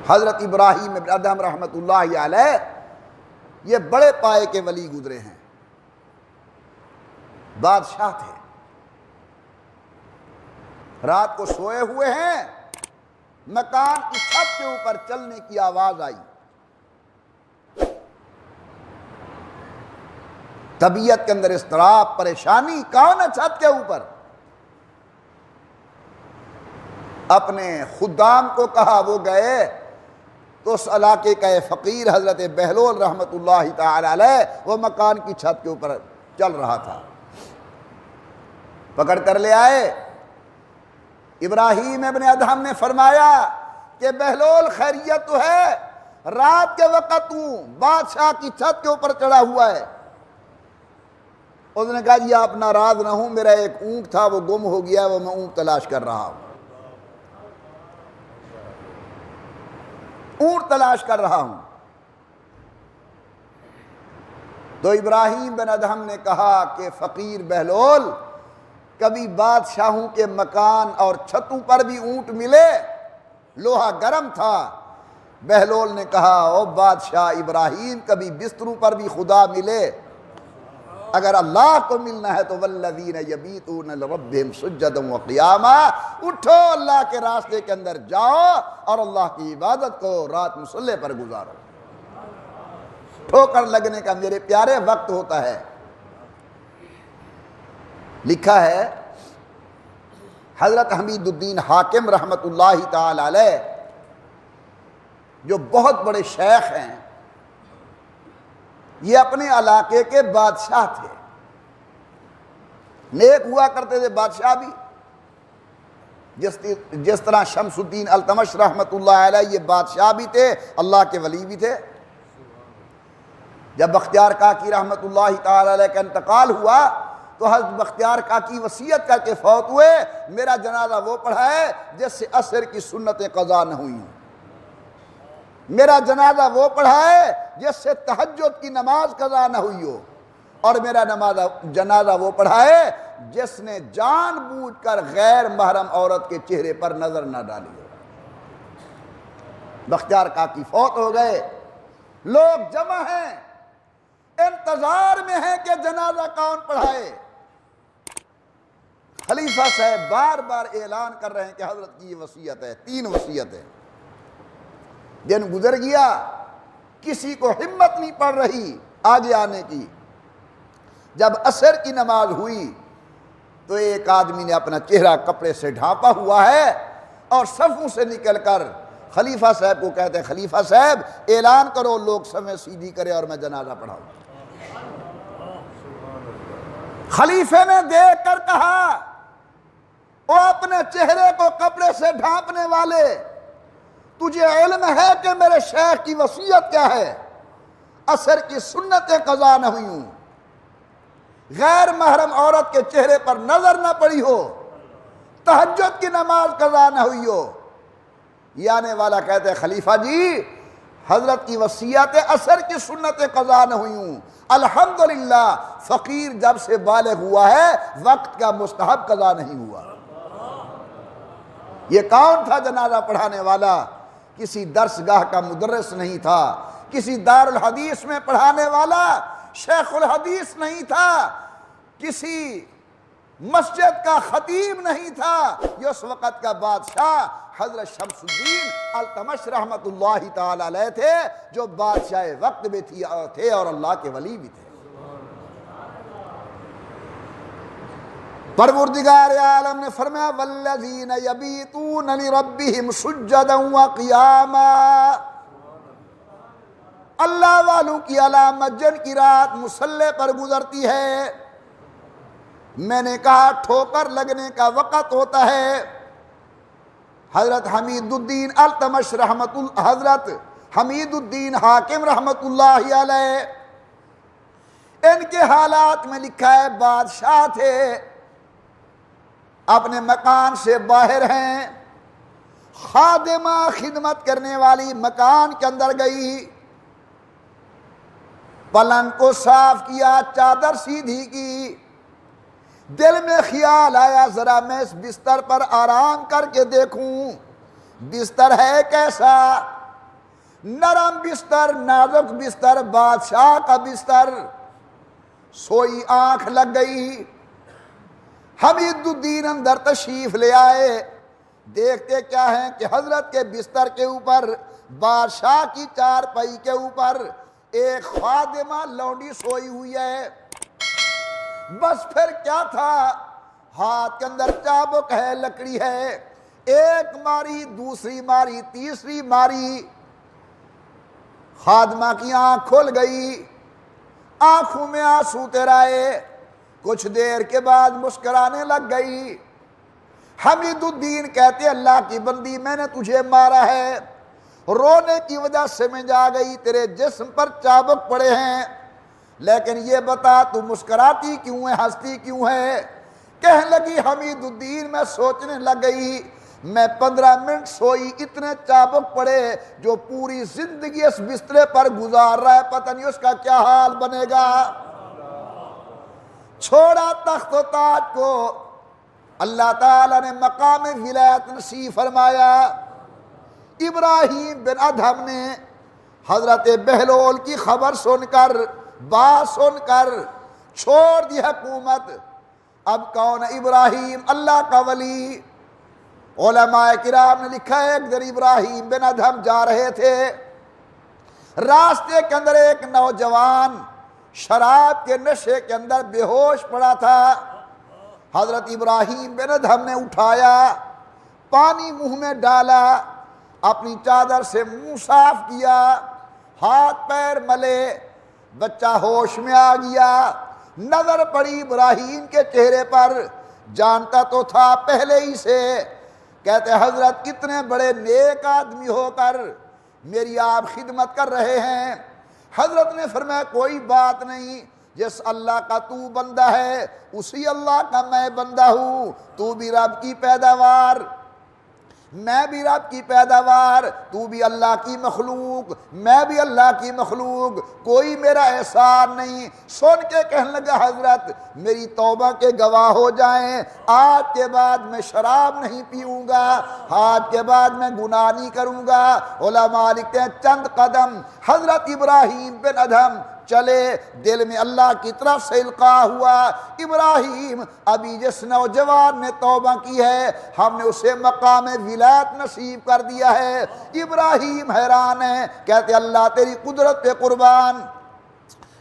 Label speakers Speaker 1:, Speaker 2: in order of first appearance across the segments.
Speaker 1: حضرت ابراہیم ابن ادہم رحمۃ اللہ علیہ یہ بڑے پائے کے ولی گزرے ہیں، بادشاہ تھے، رات کو سوئے ہوئے ہیں، مکان کی چھت کے اوپر چلنے کی آواز آئی، طبیعت کے اندر اضطراب، پریشانی، کون ہے چھت کے اوپر؟ اپنے خدام کو کہا، وہ گئے تو اس علاقے کا فقیر حضرت بہلول رحمت اللہ تعالی علیہ وہ مکان کی چھت کے اوپر چل رہا تھا، پکڑ کر لے آئے۔ ابراہیم ابن ادہم نے فرمایا کہ بہلول خیریت تو ہے، رات کے وقت تو بادشاہ کی چھت کے اوپر چڑھا ہوا ہے۔ اس نے کہا جی آپ ناراض نہ ہوں، میرا ایک اونٹ تھا وہ گم ہو گیا، وہ میں اونٹ تلاش کر رہا ہوں، اونٹ تلاش کر رہا ہوں۔ تو ابراہیم بن ادہم نے کہا کہ فقیر بہلول، کبھی بادشاہوں کے مکان اور چھتوں پر بھی اونٹ ملے؟ لوہا گرم تھا۔ بہلول نے کہا او بادشاہ ابراہیم، کبھی بستروں پر بھی خدا ملے؟ اگر اللہ کو ملنا ہے تو والذین یبیتون لربہم سجدا وقیاما، اٹھو اللہ کے راستے کے اندر جاؤ اور اللہ کی عبادت کو رات مصلی پر گزارو۔ ٹھوکر لگنے کا میرے پیارے وقت ہوتا ہے۔ لکھا ہے حضرت حمید الدین حاکم رحمت اللہ تعالی علیہ جو بہت بڑے شیخ ہیں، یہ اپنے علاقے کے بادشاہ تھے، نیک ہوا کرتے تھے بادشاہ بھی، جس طرح شمس الدین التمش رحمت اللہ علیہ یہ بادشاہ بھی تھے، اللہ کے ولی بھی تھے۔ جب بختیار کاکی رحمت اللہ تعالی علیہ کا انتقال ہوا تو حضرت بختیار کاکی وصیت کر کے فوت ہوئے، میرا جنازہ وہ پڑھائے جس سے عصر کی سنتیں قضا نہ ہوئی ہوں، میرا جنازہ وہ پڑھائے جس سے تہجد کی نماز قضا نہ ہوئی ہو، اور میرا جنازہ وہ پڑھائے جس نے جان بوجھ کر غیر محرم عورت کے چہرے پر نظر نہ ڈالی ہو۔ بختیار کاکی فوت ہو گئے، لوگ جمع ہیں، انتظار میں ہیں کہ جنازہ کون پڑھائے۔ خلیفہ صاحب بار بار اعلان کر رہے ہیں کہ حضرت کی یہ وصیت ہے، 3 وصیت ہے۔ دن گزر گیا، کسی کو ہمت نہیں پڑ رہی آگے آنے کی۔ جب عصر کی نماز ہوئی تو ایک آدمی نے اپنا چہرہ کپڑے سے ڈھانپا ہوا ہے اور صفوں سے نکل کر خلیفہ صاحب کو کہتے ہیں خلیفہ صاحب اعلان کرو لوگ سمے سیدھی کرے اور میں جنازہ پڑھاؤں۔ خلیفے نے دیکھ کر کہا او اپنے چہرے کو کپڑے سے ڈھانپنے والے، تجھے علم ہے کہ میرے شیخ کی وصیت کیا ہے؟ عصر کی سنتیں قضا نہ ہوئی ہوں، غیر محرم عورت کے چہرے پر نظر نہ پڑی ہو، تہجد کی نماز قضا نہ ہوئی ہو۔ یہ آنے والا کہتے ہیں خلیفہ جی حضرت کی وصیت عصر کی سنتیں قضا نہ ہوئی ہوں، الحمدللہ فقیر جب سے بالغ ہوا ہے وقت کا مستحب قضا نہیں ہوا۔ یہ کون تھا جنازہ پڑھانے والا؟ کسی درس گاہ کا مدرس نہیں تھا، کسی دار الحدیث میں پڑھانے والا شیخ الحدیث نہیں تھا، کسی مسجد کا خطیب نہیں تھا، یہ اس وقت کا بادشاہ حضرت شمس الدین التمش رحمت اللہ تعالی علیہ تھے، جو بادشاہ وقت بھی تھے اور اللہ کے ولی بھی تھے۔ پروردگار عالم نے فرمایا والذین یبیتون لربہم سجدا وقیاما، اللہ والوں کی علامت جن کی رات مصلی پر گزرتی ہے۔ میں نے کہا ٹھوکر لگنے کا وقت ہوتا ہے۔ حضرت حمید الدین التمش حضرت حمید الدین حاکم رحمت اللہ علیہ، ان کے حالات میں لکھا ہے بادشاہ تھے، اپنے مکان سے باہر ہیں، خادمہ خدمت کرنے والی مکان کے اندر گئی، پلنگ کو صاف کیا، چادر سیدھی کی، دل میں خیال آیا ذرا میں اس بستر پر آرام کر کے دیکھوں بستر ہے کیسا۔ نرم بستر، نازک بستر، بادشاہ کا بستر، سوئی آنکھ لگ گئی۔ حمید الدین اندر تشریف لے آئے، دیکھتے کیا ہیں کہ حضرت کے بستر کے اوپر، بادشاہ کی چارپائی کے اوپر ایک خادمہ لونڈی سوئی ہوئی ہے۔ بس پھر کیا تھا، ہاتھ کے اندر چابک ہے، لکڑی ہے، ایک ماری، دوسری ماری، تیسری ماری، خادمہ کی آنکھ کھل گئی، آنکھوں میں آنسو تیرائے، کچھ دیر کے بعد مسکرانے لگ گئی۔ حمید الدین کہتے اللہ کی بندی میں نے تجھے مارا ہے، رونے کی وجہ سے میں جا گئی، تیرے جسم پر چابک پڑے ہیں، لیکن یہ بتا تو مسکراتی کیوں ہے، ہنستی کیوں ہے؟ کہنے لگی حمید الدین میں سوچنے لگ گئی، میں 15 منٹ سوئی، اتنے چابک پڑے، جو پوری زندگی اس بسترے پر گزار رہا ہے پتہ نہیں اس کا کیا حال بنے گا۔ چھوڑا تخت و تاج کو، اللہ تعالیٰ نے مقام ولایت نصیب فرمایا۔ ابراہیم بن ادھم نے حضرت بہلول کی خبر سن کر، بات سن کر چھوڑ دی حکومت۔ اب کون ابراہیم؟ اللہ کا ولی۔ علماء کرام نے لکھا ہے ایک دن ابراہیم بن ادھم جا رہے تھے، راستے کے اندر ایک نوجوان شراب کے نشے کے اندر بے ہوش پڑا تھا۔ حضرت ابراہیم بن ادھم نے اٹھایا، پانی منہ میں ڈالا، اپنی چادر سے منہ صاف کیا، ہاتھ پیر ملے، بچہ ہوش میں آ گیا۔ نظر پڑی ابراہیم کے چہرے پر، جانتا تو تھا پہلے ہی سے۔ کہتے حضرت اتنے بڑے نیک آدمی ہو کر میری آپ خدمت کر رہے ہیں۔ حضرت نے فرمایا کوئی بات نہیں، جس اللہ کا تو بندہ ہے اسی اللہ کا میں بندہ ہوں، تو بھی رب کی پیداوار، میں بھی رب کی پیداوار، تو بھی اللہ کی مخلوق، میں بھی اللہ کی مخلوق، کوئی میرا احسان نہیں۔ سن کے کہنے لگا حضرت میری توبہ کے گواہ ہو جائیں، آج کے بعد میں شراب نہیں پیوں گا، آج کے بعد میں گناہ نہیں کروں گا۔ علماء لکھتے ہیں چند قدم حضرت ابراہیم بن ادھم چلے، دل میں اللہ کی طرف سے القاء ہوا، ابراہیم ابھی جس نوجوان نے توبہ کی ہے ہم نے اسے مقام ولایت نصیب کر دیا ہے۔ ابراہیم حیران ہے، کہتے اللہ تیری قدرت پہ قربان،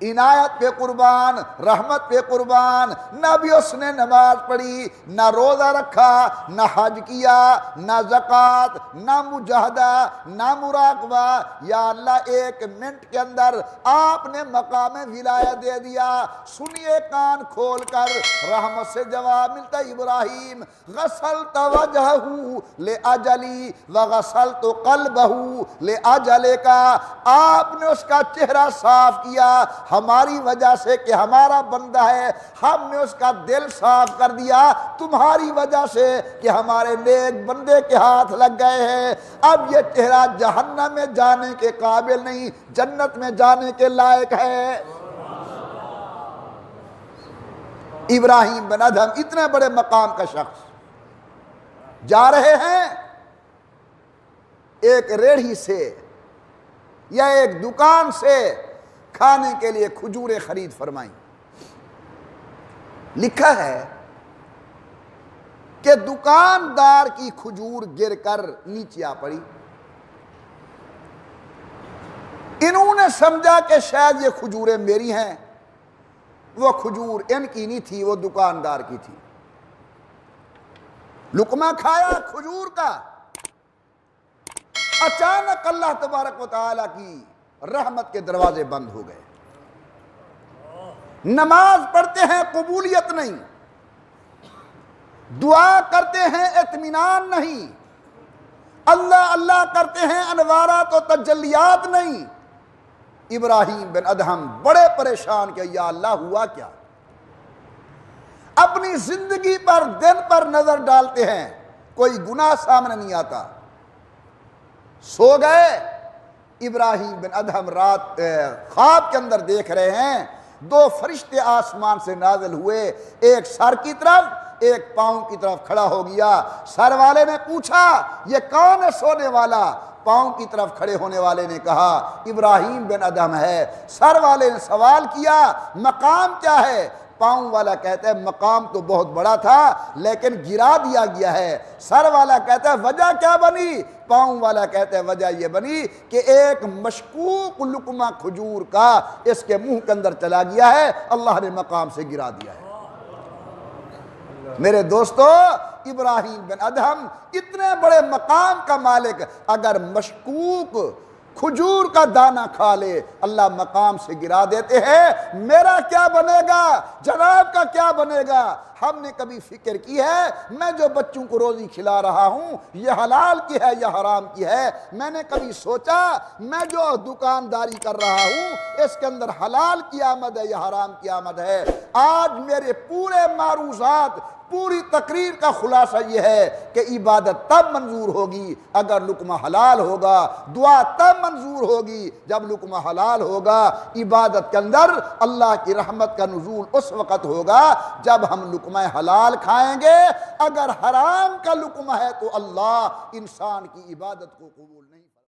Speaker 1: عنایت پہ قربان، رحمت پہ قربان۔ نہ بھی اس نے نماز پڑھی، نہ روزہ رکھا، نہ حج کیا، نہ زکوٰۃ، نہ مجاہدہ، نہ مراقبہ۔ یا اللہ ایک منٹ کے اندر آپ نے مقام ولایت دے دیا۔ سنیے کان کھول کر، رحمت سے جواب ملتا ہے ابراہیم غسلت وجہہ لأجلی وغسلت قلبہ لأجلک، آپ نے اس کا چہرہ صاف کیا ہماری وجہ سے کہ ہمارا بندہ ہے، ہم نے اس کا دل صاف کر دیا تمہاری وجہ سے کہ ہمارے نیک بندے کے ہاتھ لگ گئے ہیں۔ اب یہ چہرہ جہنم میں جانے کے قابل نہیں، جنت میں جانے کے لائق ہے۔ ابراہیم بن ادھم اتنے بڑے مقام کا شخص جا رہے ہیں، ایک ریڑھی سے یا ایک دکان سے کھانے کے لیے کھجوریں خرید فرمائیں۔ لکھا ہے کہ دکاندار کی کھجور گر کر نیچے آ پڑی، انہوں نے سمجھا کہ شاید یہ کھجوریں میری ہیں، وہ کھجور ان کی نہیں تھی، وہ دکاندار کی تھی۔ لقمہ کھایا کھجور کا، اچانک اللہ تبارک و تعالیٰ کی رحمت کے دروازے بند ہو گئے۔ نماز پڑھتے ہیں قبولیت نہیں، دعا کرتے ہیں اطمینان نہیں، اللہ اللہ کرتے ہیں انوارات و تجلیات نہیں۔ ابراہیم بن ادھم بڑے پریشان کہ یا اللہ ہوا کیا؟ اپنی زندگی پر دن پر نظر ڈالتے ہیں، کوئی گناہ سامنے نہیں آتا۔ سو گئے۔ ابراہیم بن ادھم رات خواب کے اندر دیکھ رہے ہیں دو فرشتے آسمان سے نازل ہوئے، ایک سر کی طرف ایک پاؤں کی طرف کھڑا ہو گیا۔ سر والے نے پوچھا یہ کون ہے سونے والا؟ پاؤں کی طرف کھڑے ہونے والے نے کہا ابراہیم بن ادہم ہے۔ سر والے نے سوال کیا مقام کیا ہے؟ پاؤں والا کہتا ہے مقام تو بہت بڑا تھا لیکن گرا دیا گیا ہے۔ سر والا کہتا ہے وجہ کیا بنی؟ پاؤں والا کہتا ہے وجہ یہ بنی کہ ایک مشکوک لقمہ کھجور کا اس کے منہ کے اندر چلا گیا ہے، اللہ نے مقام سے گرا دیا ہے۔ میرے دوستو، ابراہیم بن ادہم اتنے بڑے مقام کا مالک اگر مشکوک کھجور کا دانہ کھا لے اللہ مقام سے گرا دیتے ہیں، میرا کیا بنے گا؟ جناب کا کیا بنے گا؟ ہم نے کبھی فکر کی ہے میں جو بچوں کو روزی کھلا رہا ہوں یہ حلال کی ہے یا حرام کی ہے؟ میں نے کبھی سوچا میں جو دکانداری کر رہا ہوں اس کے اندر حلال کی آمد ہے یا حرام کی آمد ہے؟ آج میرے پورے معروضات پوری تقریر کا خلاصہ یہ ہے کہ عبادت تب منظور ہوگی اگر لقمہ حلال ہوگا، دعا تب منظور ہوگی جب لقمہ حلال ہوگا، عبادت کے اندر اللہ کی رحمت کا نزول اس وقت ہوگا جب ہم لقمہ حلال کھائیں گے۔ اگر حرام کا لقمہ ہے تو اللہ انسان کی عبادت کو قبول نہیں